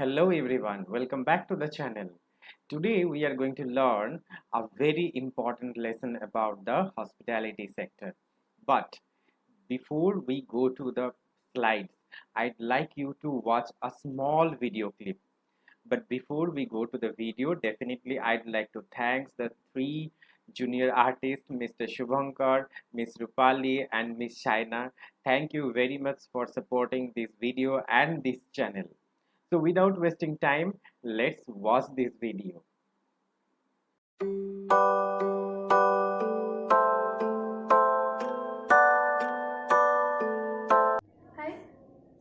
Hello everyone, welcome back to the channel. Today we are going to learn a very important lesson about the hospitality sector. But before we go to the slides, I'd like you to watch a small video clip. But before we go to the video, definitely I'd like to thank the three junior artists, Mr. Shubhankar, Miss Rupali and Miss Shaina. Thank you very much for supporting this video and this channel. So without wasting time, let's watch this video. Hi,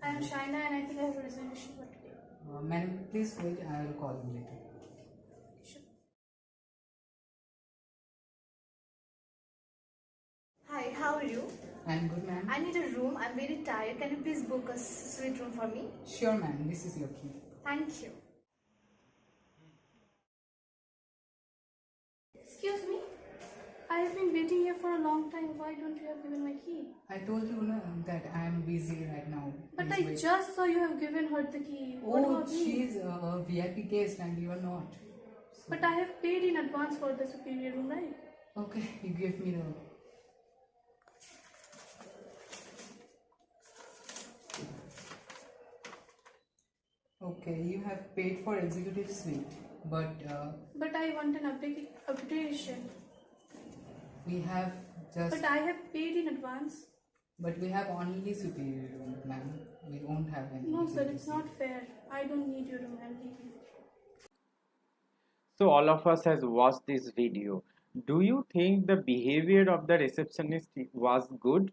I am Shaina and I think I have a resolution for today. Madam, please wait. I will call you later. Sure. Hi, how are you? I'm good, ma'am. I need a room. I'm very tired. Can you please book a suite room for me? Sure, ma'am. This is your key. Thank you. Excuse me? I have been waiting here for a long time. Why don't you have given my key? I told you no, that I am busy right now. But Please I wait. just saw you have given her the key. What Oh, about me? she's a VIP guest and you are not. But I have paid in advance for the superior room, right? Okay, you give me the. Okay, you have paid for executive suite, but But I want an upgradation. we have just. But I have paid in advance. But we have only superior room, ma'am. We won't have any. No, sir, executive it's suite. not fair. I don't need your room. I'm leaving. So all of us has watched this video. Do you think the behavior of the receptionist was good?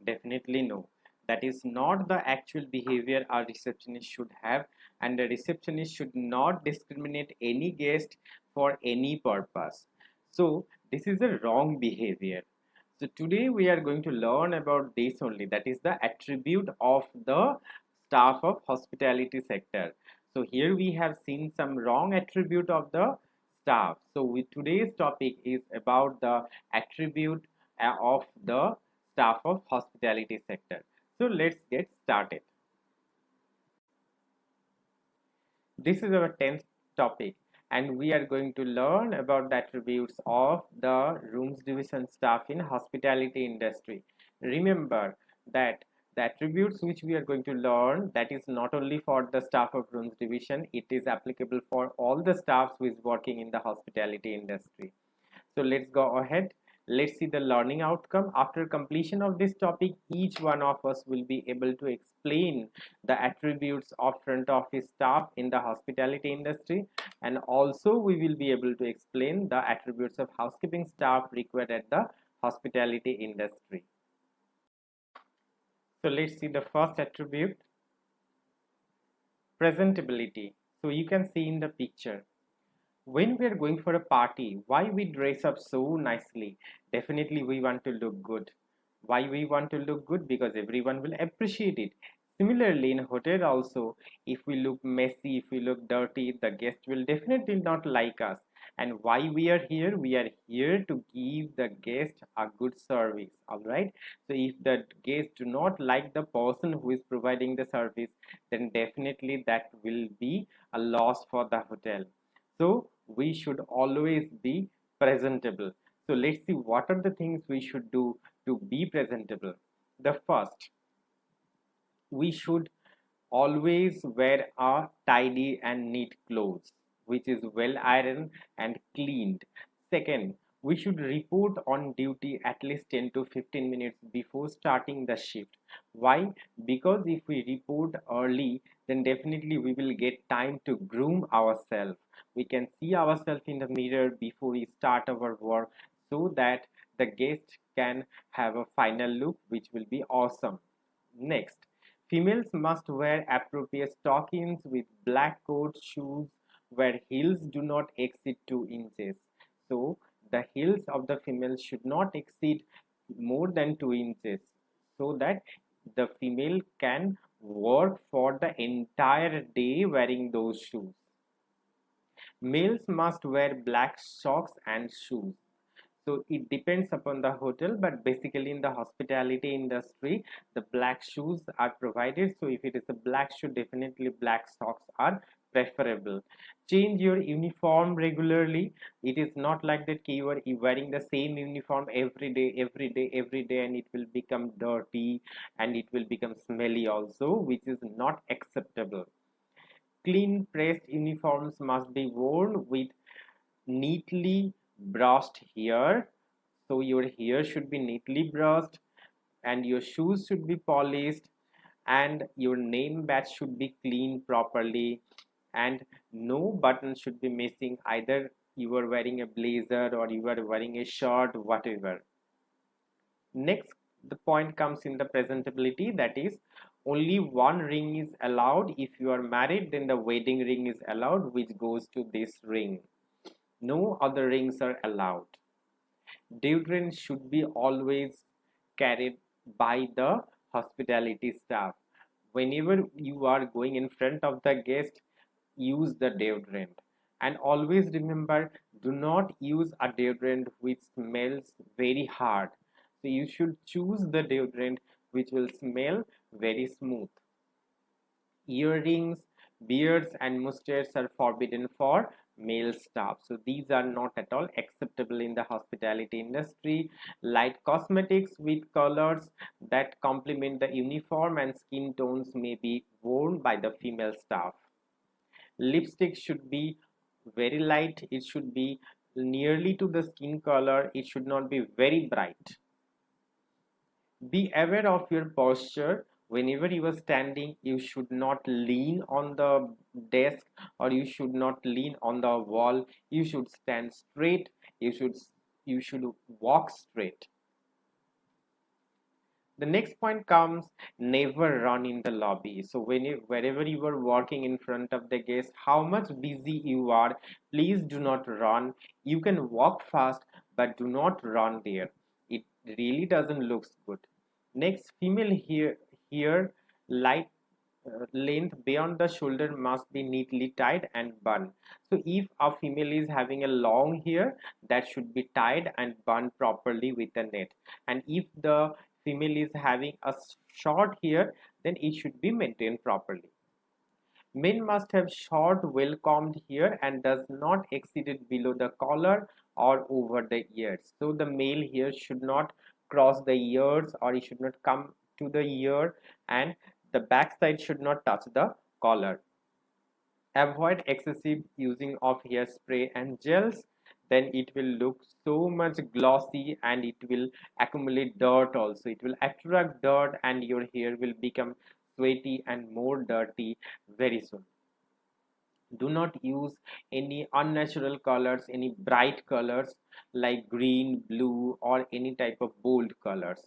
Definitely no. That is not the actual behavior a receptionist should have, and the receptionist should not discriminate any guest for any purpose. So this is a wrong behavior. So today we are going to learn about this only, that is the attribute of the staff of hospitality sector. So here we have seen some wrong attribute of the staff. So today's topic is about the attribute of the staff of hospitality sector. So let's get started. This is our 10th topic and we are going to learn about the attributes of the rooms division staff in hospitality industry. Remember that the attributes which we are going to learn, that is not only for the staff of rooms division, it is applicable for all the staffs who is working in the hospitality industry. So let's go ahead. Let's see the learning outcome. After completion of this topic, each one of us will be able to explain the attributes of front office staff in the hospitality industry, and also we will be able to explain the attributes of housekeeping staff required at the hospitality industry. So let's see the first attribute, presentability. So you can see in the picture, when we are going for a party, why we dress up so nicely? Definitely we want to look good. Why we want to look good? Because everyone will appreciate it. Similarly, in hotel also, if we look messy, if we look dirty, the guest will definitely not like us. And why we are here? We are here to give the guest a good service. All right. So if the guests do not like the person who is providing the service, then definitely that will be a loss for the hotel. So we should always be presentable. So let's see what are the things we should do to be presentable. The first, we should always wear a tidy and neat clothes which is well ironed and cleaned. Second, we should report on duty at least 10 to 15 minutes before starting the shift. Why? Because if we report early, then definitely we will get time to groom ourselves. We can see ourselves in the mirror before we start our work, so that the guest can have a final look which will be awesome. Next, females must wear appropriate stockings with black coat shoes where heels do not exceed 2 inches. So the heels of the female should not exceed more than 2 inches, so that the female can work for the entire day wearing those shoes. Males must wear black socks and shoes. So it depends upon the hotel, but basically in the hospitality industry, the black shoes are provided. So if it is a black shoe, definitely black socks are preferable. Change your uniform regularly. It is not like that you are wearing the same uniform every day, and it will become dirty and it will become smelly also, which is not acceptable. Clean pressed uniforms must be worn with neatly brushed hair. So your hair should be neatly brushed, and your shoes should be polished, and your name badge should be cleaned properly, and no button should be missing, either you are wearing a blazer or you are wearing a shirt, whatever. Next, the point comes in the presentability, that is only one ring is allowed. If you are married, then the wedding ring is allowed, which goes to this ring. No other rings are allowed. Deodorant should be always carried by the hospitality staff. Whenever you are going in front of the guest, use the deodorant. And always remember, do not use a deodorant which smells very hard. So you should choose the deodorant which will smell very smooth. Earrings, beards, and mustaches are forbidden for male staff. So these are not at all acceptable in the hospitality industry. Light cosmetics with colors that complement the uniform and skin tones may be worn by the female staff. Lipstick should be very light. It should be nearly to the skin color. It should not be very bright. Be aware of your posture. Whenever you are standing, you should not lean on the desk, or you should not lean on the wall. You should stand straight. You should walk straight. The next point comes, never run in the lobby. So wherever you are working in front of the guest, how much busy you are, please do not run. You can walk fast, but do not run there. It really doesn't look good. Next, female hair light length beyond the shoulder must be neatly tied and bun. So if a female is having a long hair, that should be tied and bun properly with a net. And if the female is having a short hair, then it should be maintained properly. Men must have short, well-combed hair and does not exceed it below the collar or over the ears. So the male hair should not cross the ears, or it should not come to the ear, and the backside should not touch the collar. Avoid excessive using of hairspray and gels, then it will look so much glossy and it will accumulate dirt also. It will attract dirt and your hair will become sweaty and more dirty very soon. Do not use any unnatural colors, any bright colors like green, blue, or any type of bold colors.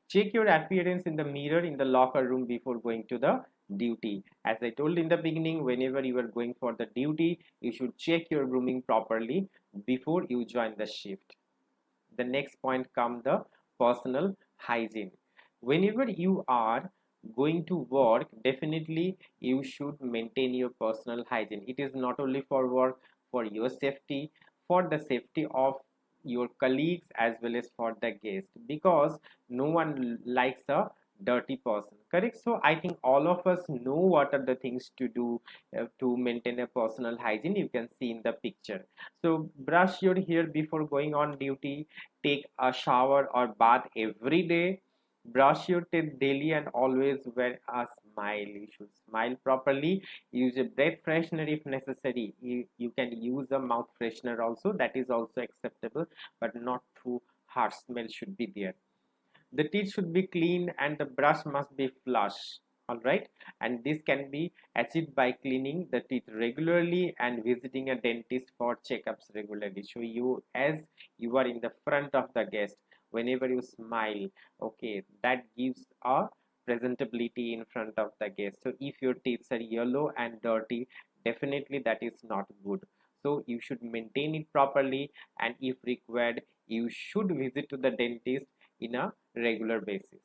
Check your appearance in the mirror in the locker room before going to the duty. As I told in the beginning, whenever you are going for the duty, you should check your grooming properly before you join the shift. The next point comes the personal hygiene. Whenever you are going to work, definitely you should maintain your personal hygiene. It is not only for work, for your safety, for the safety of your colleagues as well as for the guest, because no one likes a dirty person, correct? So I think all of us know what are the things to do to maintain a personal hygiene. You can see in the picture. So brush your hair before going on duty, take a shower or bath every day, brush your teeth daily, and always wear a smile. You should smile properly. Use a breath freshener if necessary. You can use a mouth freshener also, that is also acceptable, but not too harsh smell should be there. The teeth should be clean and the brush must be flush. All right, and this can be achieved by cleaning the teeth regularly and visiting a dentist for checkups regularly. So you, as you are in the front of the guest, whenever you smile, okay, that gives a presentability in front of the guest. So if your teeth are yellow and dirty, definitely that is not good. So you should maintain it properly, and if required, you should visit to the dentist in a regular basis.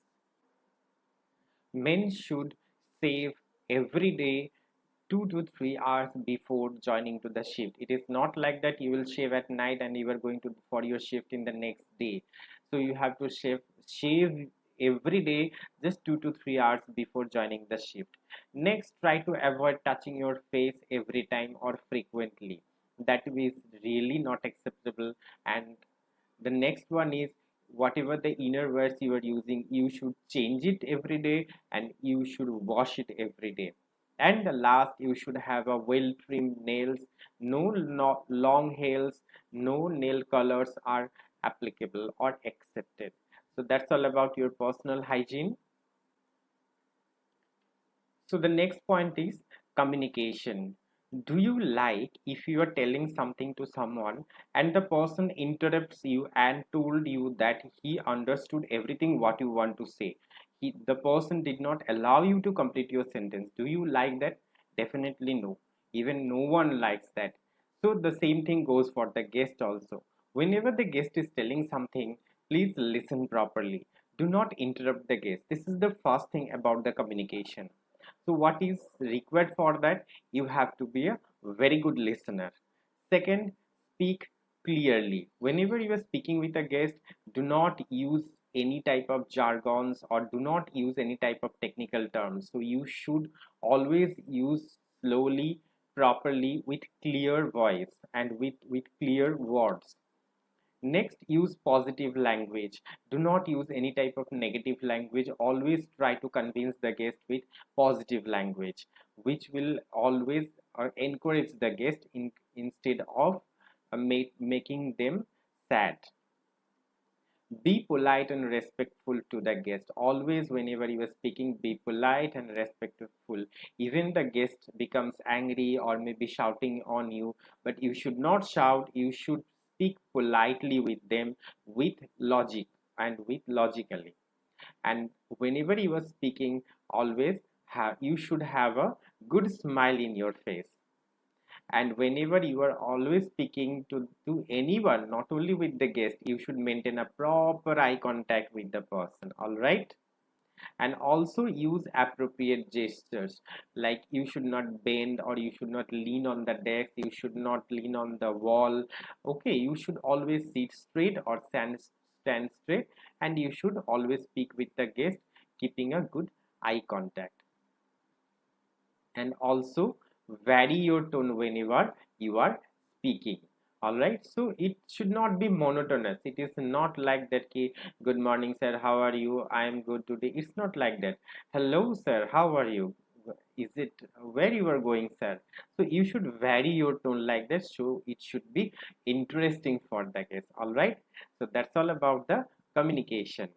Men should shave every day 2 to 3 hours before joining to the shift. It is not like that you will shave at night and you are going to for your shift in the next day. So you have to shave every day just 2 to 3 hours before joining the shift. Next, try to avoid touching your face every time or frequently. That is really not acceptable. And the next one is, whatever the inner wears you are using, you should change it every day and you should wash it every day. And the last, you should have a well trimmed nails. No long hairs, no nail colors are applicable or accepted. So that's all about your personal hygiene. So the next point is communication. Do you like if you are telling something to someone and the person interrupts you and told you that he understood everything what you want to say? The person did not allow you to complete your sentence. Do you like that? Definitely no. Even no one likes that. So the same thing goes for the guest also. Whenever the guest is telling something, please listen properly. Do not interrupt the guest. This is the first thing about the communication. So what is required for that? You have to be a very good listener. Second, speak clearly. Whenever you are speaking with a guest, do not use any type of jargons or do not use any type of technical terms. So you should always use slowly, properly, with clear voice and with clear words. Next, use positive language. Do not use any type of negative language. Always try to convince the guest with positive language, which will always encourage the guest instead of making them sad. Be polite and respectful to the guest. Always, whenever you are speaking, be polite and respectful. Even the guest becomes angry or maybe shouting on you, but you should not shout. You should speak politely with them with logic and with logically. And whenever you are speaking, always you should have a good smile in your face. And whenever you are always speaking to anyone, not only with the guest, you should maintain a proper eye contact with the person. All right. And also use appropriate gestures, like you should not bend or you should not lean on the desk, you should not lean on the wall. Okay, you should always sit straight or stand straight, and you should always speak with the guest keeping a good eye contact. And also vary your tone whenever you are speaking. All right, so it should not be monotonous. It is not like that ki, good morning sir, how are you, I am good today. It's not like that. Hello sir, how are you, is it where you are going sir. So you should vary your tone like that, so it should be interesting for the guest. All right, so that's all about the communication.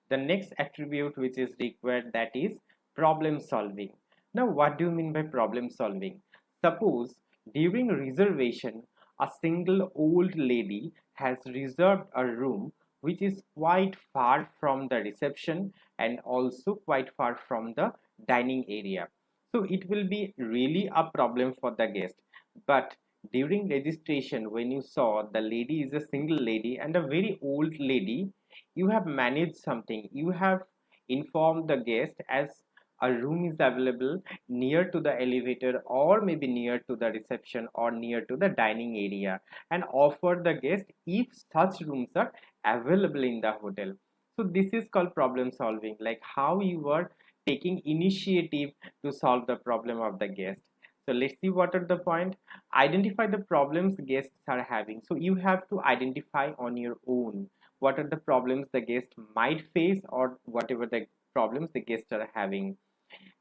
The next attribute which is required, that is problem solving. Now what do you mean by problem solving? Suppose during reservation a single old lady has reserved a room which is quite far from the reception and also quite far from the dining area. So it will be really a problem for the guest. But during registration, when you saw the lady is a single lady and a very old lady, you have managed something. You have informed the guest as a room is available near to the elevator or maybe near to the reception or near to the dining area, and offer the guest if such rooms are available in the hotel. So this is called problem solving, like how you are taking initiative to solve the problem of the guest. So let's see what are the point. Identify the problems guests are having. So you have to identify on your own what are the problems the guest might face or whatever the problems the guests are having.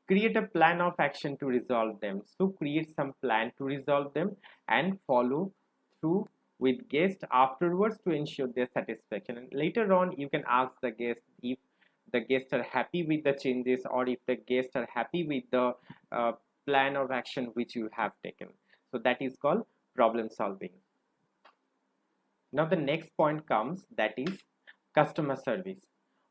Create a plan of action to resolve them. So create some plan to resolve them and follow through with guests afterwards to ensure their satisfaction. And later on you can ask the guest if the guests are happy with the changes or if the guests are happy with the uh, plan of action which you have taken. So that is called problem solving. Now the next point comes, that is customer service.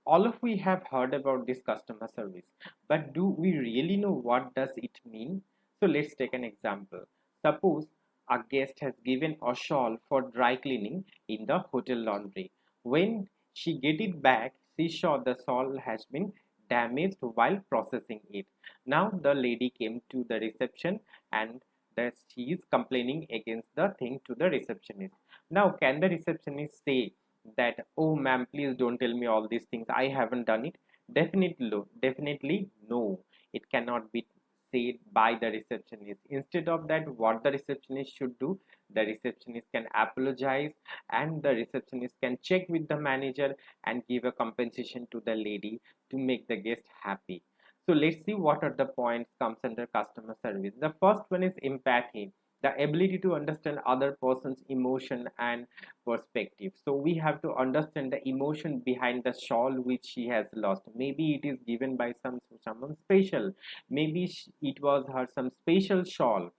All of we have heard about this customer service, but do we really know what does it mean? So let's take an example. Suppose a guest has given a shawl for dry cleaning in the hotel laundry. When she get it back, she saw the shawl has been damaged while processing it. Now the lady came to the reception and that she is complaining against the thing to the receptionist. Now can the receptionist say that, oh ma'am, please don't tell me all these things, I haven't done it? Definitely no. It cannot be said by the receptionist. Instead of that, what the receptionist should do, the receptionist can apologize and the receptionist can check with the manager and give a compensation to the lady to make the guest happy. So let's see what are the points comes under customer service. The first one is empathy, the ability to understand other person's emotion and perspective. So we have to understand the emotion behind the shawl which she has lost. Maybe it is given by someone special, maybe it was her some special shawl.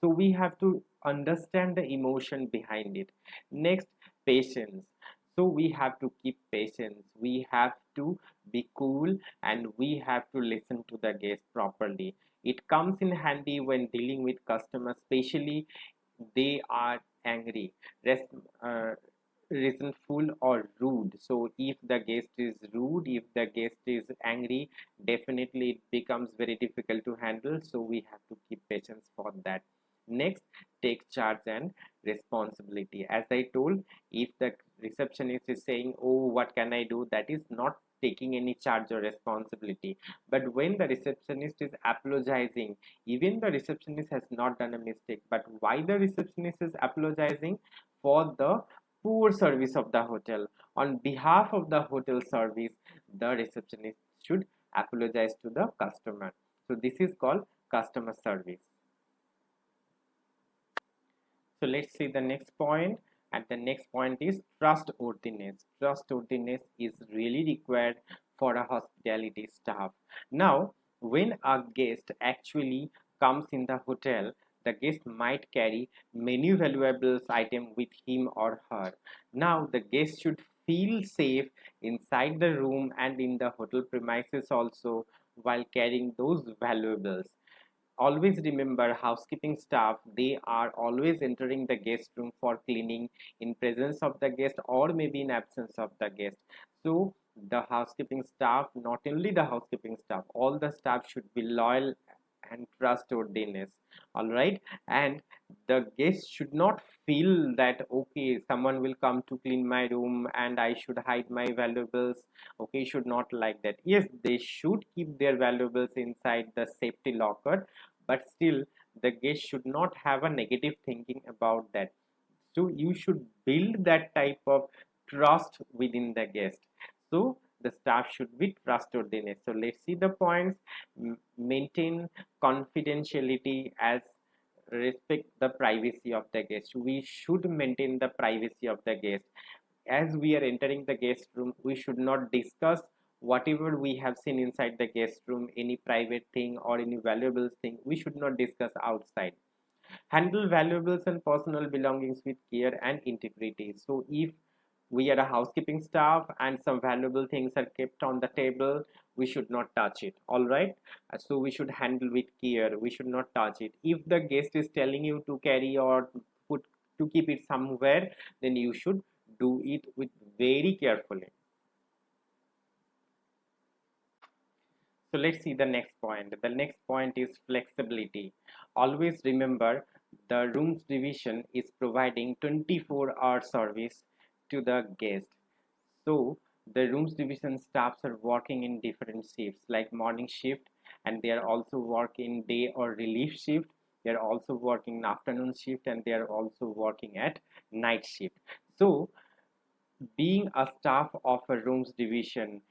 So we have to understand the emotion behind it. Next, patience. So we have to keep patience, we have to be cool, and we have to listen to the guest properly. It comes in handy when dealing with customers, especially they are angry, res- uh, resentful or rude. So if the guest is rude, if the guest is angry, definitely it becomes very difficult to handle, so we have to keep patience for that. Next, take charge and responsibility. As I told, if the receptionist is saying, oh what can I do, that is not taking any charge or responsibility. But when the receptionist is apologizing, even the receptionist has not done a mistake, but why the receptionist is apologizing? For the poor service of the hotel. On behalf of the hotel service, the receptionist should apologize to the customer. So this is called customer service. So let's see the next point, and the next point is trustworthiness. Trustworthiness is really required for a hospitality staff. Now when a guest actually comes in the hotel, the guest might carry many valuable items with him or her. Now the guest should feel safe inside the room and in the hotel premises also while carrying those valuables. Always remember, housekeeping staff, they are always entering the guest room for cleaning in presence of the guest or maybe in absence of the guest. So the housekeeping staff, not only the housekeeping staff, all the staff should be loyal and trustworthiness. All right, and the guest should not feel that okay, someone will come to clean my room and I should hide my valuables. Okay, should not like that. Yes, they should keep their valuables inside the safety locker, but still the guest should not have a negative thinking about that. So you should build that type of trust within the guest. So the staff should be trustworthiness. So let's see the points. Maintain confidentiality, as respect the privacy of the guest. We should maintain the privacy of the guest. As we are entering the guest room, we should not discuss whatever we have seen inside the guest room, any private thing or any valuable thing, we should not discuss outside. Handle valuables and personal belongings with care and integrity. So if we are a housekeeping staff and some valuable things are kept on the table, we should not touch it. All right, so we should handle with care, we should not touch it. If the guest is telling you to carry or put to keep it somewhere, then you should do it with very carefully. So let's see the next point. The next point is flexibility. Always remember, the rooms division is providing 24-hour service to the guest. So the rooms division staffs are working in different shifts like morning shift, and they are also working day or relief shift. They are also working in afternoon shift, and they are also working at night shift. So being a staff of a rooms division,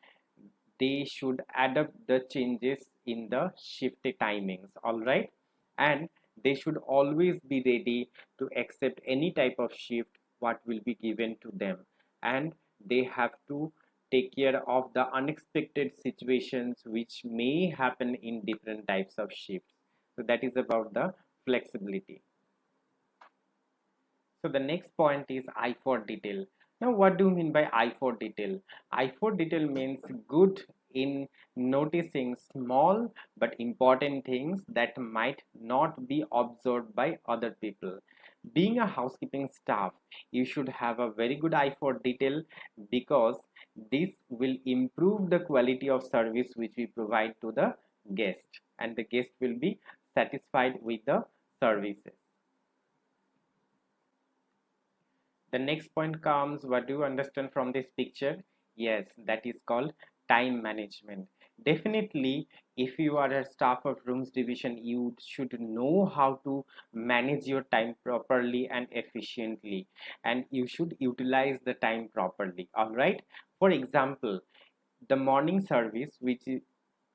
they should adapt the changes in the shift timings. All right, and they should always be ready to accept any type of shift what will be given to them, and they have to take care of the unexpected situations which may happen in different types of shifts. So that is about the flexibility. So the next point is eye for detail. Now, what do you mean by eye for detail? Eye for detail means good in noticing small but important things that might not be observed by other people. Being a housekeeping staff, you should have a very good eye for detail, because this will improve the quality of service which we provide to the guest, and the guest will be satisfied with the services. The next point comes, what do you understand from this picture? Yes, that is called time management. Definitely, if you are a staff of rooms division, you should know how to manage your time properly and efficiently, and you should utilize the time properly. All right. For example, the morning service, which is,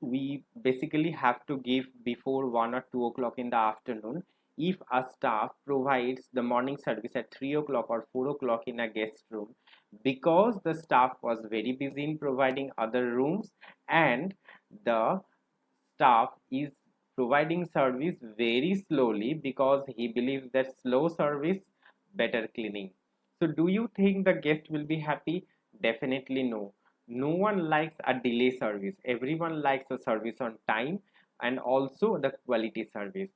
we basically have to give before 1 or 2 o'clock in the afternoon. If a staff provides the morning service at 3 o'clock or 4 o'clock in a guest room, because the staff was very busy in providing other rooms, and the staff is providing service very slowly because he believes that slow service, better cleaning. So do you think the guest will be happy? Definitely no. No one likes a delay service. Everyone likes a service on time, and also the quality service.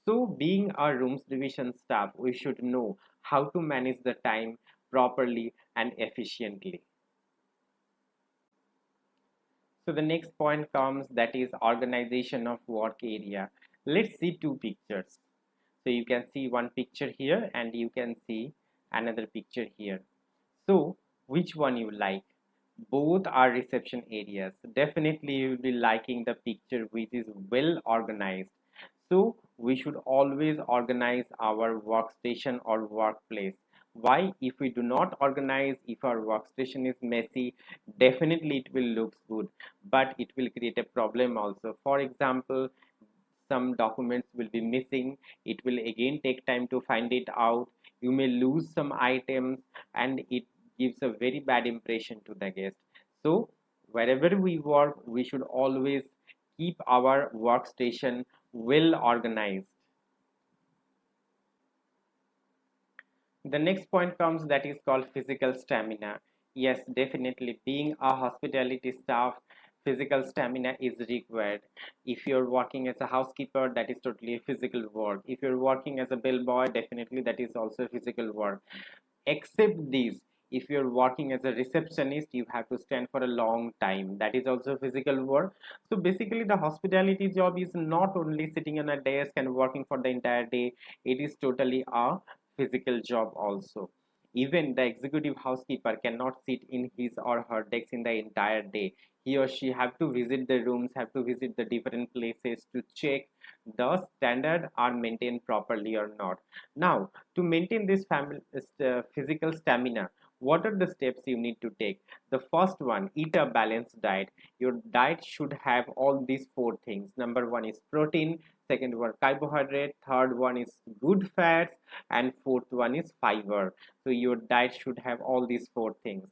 So being a rooms division staff, we should know how to manage the time properly and efficiently. So the next point comes, that is organization of work area. Let's see two pictures. So you can see one picture here and you can see another picture here. So which one you like? Both are reception areas. Definitely you will be liking the picture which is well organized. So we should always organize our workstation or workplace. Why? If we do not organize, if our workstation is messy, definitely it will look good, but it will create a problem also. For example, some documents will be missing. It will again take time to find it out. You may lose some items, and it gives a very bad impression to the guest. So wherever we work, we should always keep our workstation well organized. The next point comes, that is called physical stamina. Yes, definitely. Being a hospitality staff, physical stamina is required. If you're working as a housekeeper, that is totally a physical work. If you're working as a bellboy, definitely that is also physical work. Except these, if you're working as a receptionist, you have to stand for a long time. That is also physical work. So basically, the hospitality job is not only sitting on a desk and working for the entire day, it is totally a physical job also. Even the executive housekeeper cannot sit in his or her desk in the entire day. He or she have to visit the rooms, have to visit the different places to check the standard are maintained properly or not. Now, to maintain this physical stamina, what are the steps you need to take? The first one, eat a balanced diet. Your diet should have all these four things. Number one is protein, second one carbohydrate, third one is good fats, and fourth one is fiber. So your diet should have all these four things.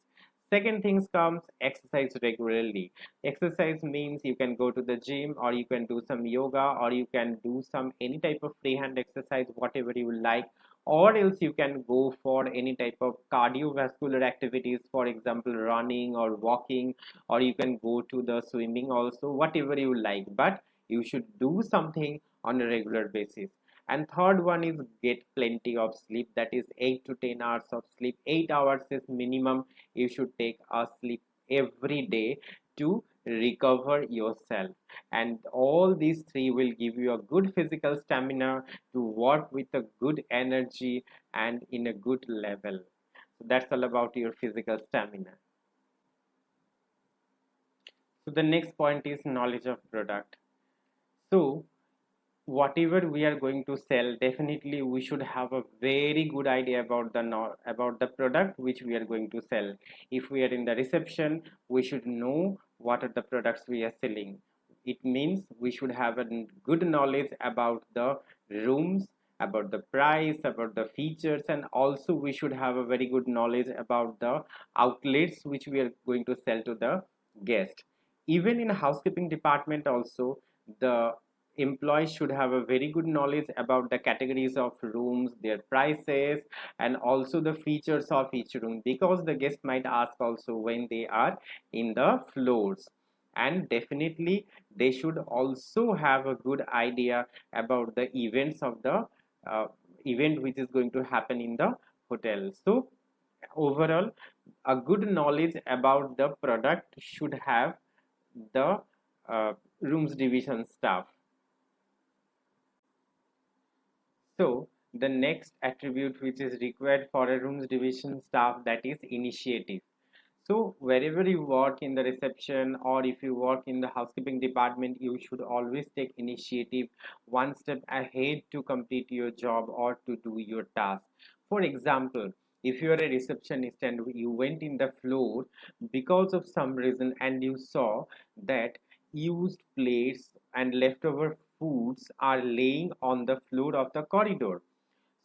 Second things comes, exercise regularly. Exercise means you can go to the gym, or you can do some yoga, or you can do some any type of freehand exercise, whatever you like, or else you can go for any type of cardiovascular activities, for example running or walking, or you can go to the swimming also, whatever you like, but you should do something on a regular basis. And third one is get plenty of sleep, that is 8 to 10 hours of sleep. 8 hours is minimum you should take a sleep every day to recover yourself, and all these three will give you a good physical stamina to work with a good energy and in a good level. So that's all about your physical stamina. So the next point is knowledge of product. So whatever we are going to sell, definitely we should have a very good idea about the product which we are going to sell. If we are in the reception, we should know what are the products we are selling. It means we should have a good knowledge about the rooms, about the price, about the features, and also we should have a very good knowledge about the outlets which we are going to sell to the guest. Even in housekeeping department also, the employees should have a very good knowledge about the categories of rooms, their prices, and also the features of each room, because the guest might ask also when they are in the floors. And definitely they should also have a good idea about the events of the uh, event which is going to happen in the hotel. So overall, a good knowledge about the product should have the rooms division staff. So the next attribute which is required for a rooms division staff, that is initiative. So wherever you work in the reception or if you work in the housekeeping department, you should always take initiative one step ahead to complete your job or to do your task. For example, if you are a receptionist and you went in the floor because of some reason and you saw that used plates and leftover foods are laying on the floor of the corridor.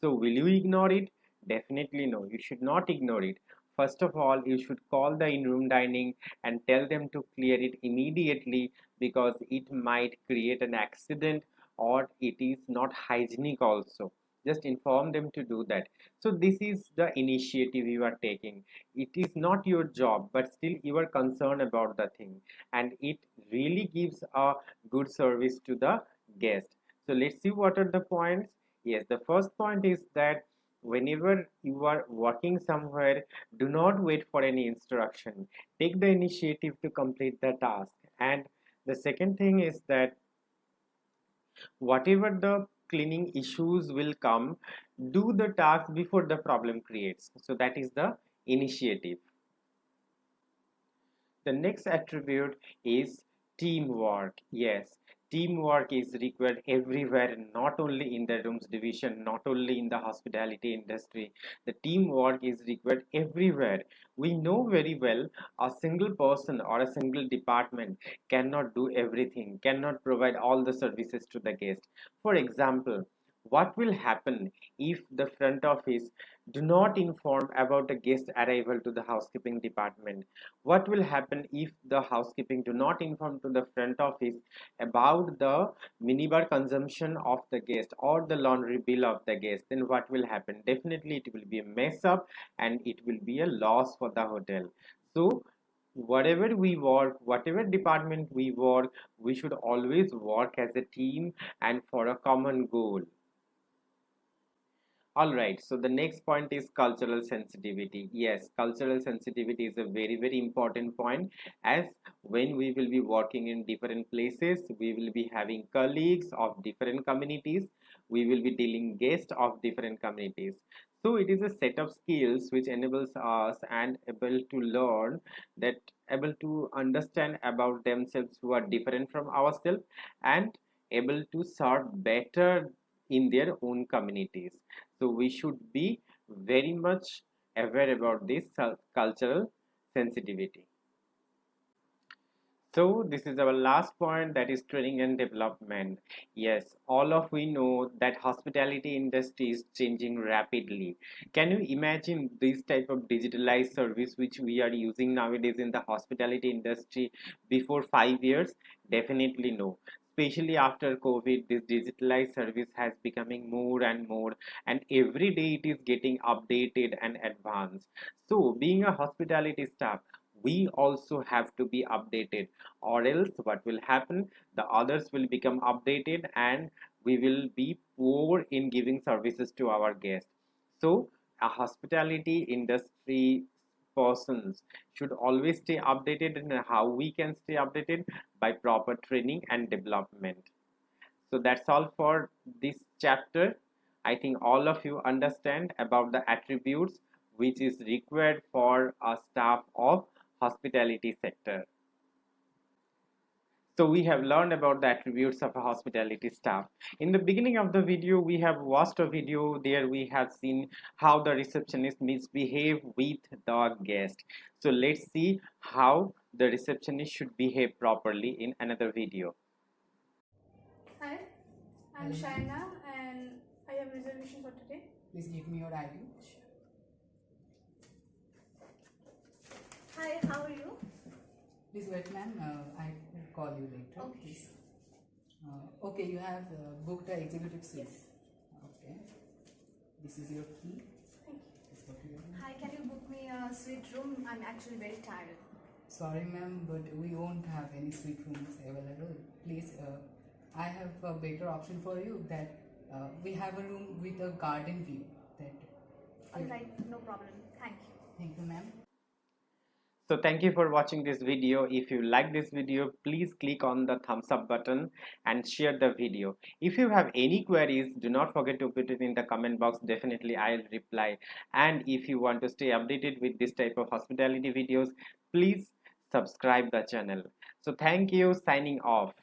So will you ignore it? Definitely no, you should not ignore it. First of all, you should call the in-room dining and tell them to clear it immediately, because it might create an accident or it is not hygienic also. Just inform them to do that. So this is the initiative you are taking. It is not your job, but still you are concerned about the thing, and it really gives a good service to the guest. So let's see what are the points. Yes, the first point is that whenever you are working somewhere, do not wait for any instruction. Take the initiative to complete the task. And the second thing is that whatever the cleaning issues will come, do the task before the problem creates. So that is the initiative. The next attribute is teamwork. Yes, teamwork is required everywhere, not only in the rooms division, not only in the hospitality industry. The teamwork is required everywhere. We know very well a single person or a single department cannot do everything, cannot provide all the services to the guest. For example, what will happen if the front office do not inform about the guest arrival to the housekeeping department? What will happen if the housekeeping do not inform to the front office about the minibar consumption of the guest or the laundry bill of the guest? Then what will happen? Definitely it will be a mess up and it will be a loss for the hotel. So whatever we work, whatever department we work, we should always work as a team and for a common goal. All right, so the next point is cultural sensitivity. Yes, cultural sensitivity is a very, very important point, as when we will be working in different places, we will be having colleagues of different communities, we will be dealing guests of different communities. So it is a set of skills which enables us and able to learn, that able to understand about themselves who are different from ourselves, and able to serve better in their own communities. So we should be very much aware about this cultural sensitivity. So this is our last point, that is training and development. Yes, all of we know that hospitality industry is changing rapidly. Can you imagine this type of digitalized service which we are using nowadays in the hospitality industry before 5 years? Definitely no. Especially after COVID, this digitalized service has becoming more and more, and every day it is getting updated and advanced. So being a hospitality staff, we also have to be updated, or else what will happen, the others will become updated and we will be poor in giving services to our guests. So a hospitality industry persons should always stay updated, and how we can stay updated, by proper training and development. So that's all for this chapter. I think all of you understand about the attributes which is required for a staff of hospitality sector. So we have learned about the attributes of a hospitality staff. In the beginning of the video, we have watched a video. There we have seen how the receptionist misbehave with the guest. So let's see how the receptionist should behave properly in another video. Hi, I'm Shaina and I have reservation for today. Please give me your ID. Hi, how are you? Please wait, ma'am. I will call you later. Okay. Please. Okay, you have booked the executive suite. Yes. Okay. This is your key. Thank you. Please go to your room. Hi, can you book me a suite room? I'm actually very tired. Sorry, ma'am, but we won't have any suite rooms available. Please, I have a better option for you, that We have a room with a garden view. Alright, no problem. Thank you. Thank you, ma'am. So thank you for watching this video. If you like this video, please click on the thumbs up button and share the video. If you have any queries, do not forget to put it in the comment box. Definitely I'll reply. And if you want to stay updated with this type of hospitality videos, please subscribe the channel. So thank you, signing off.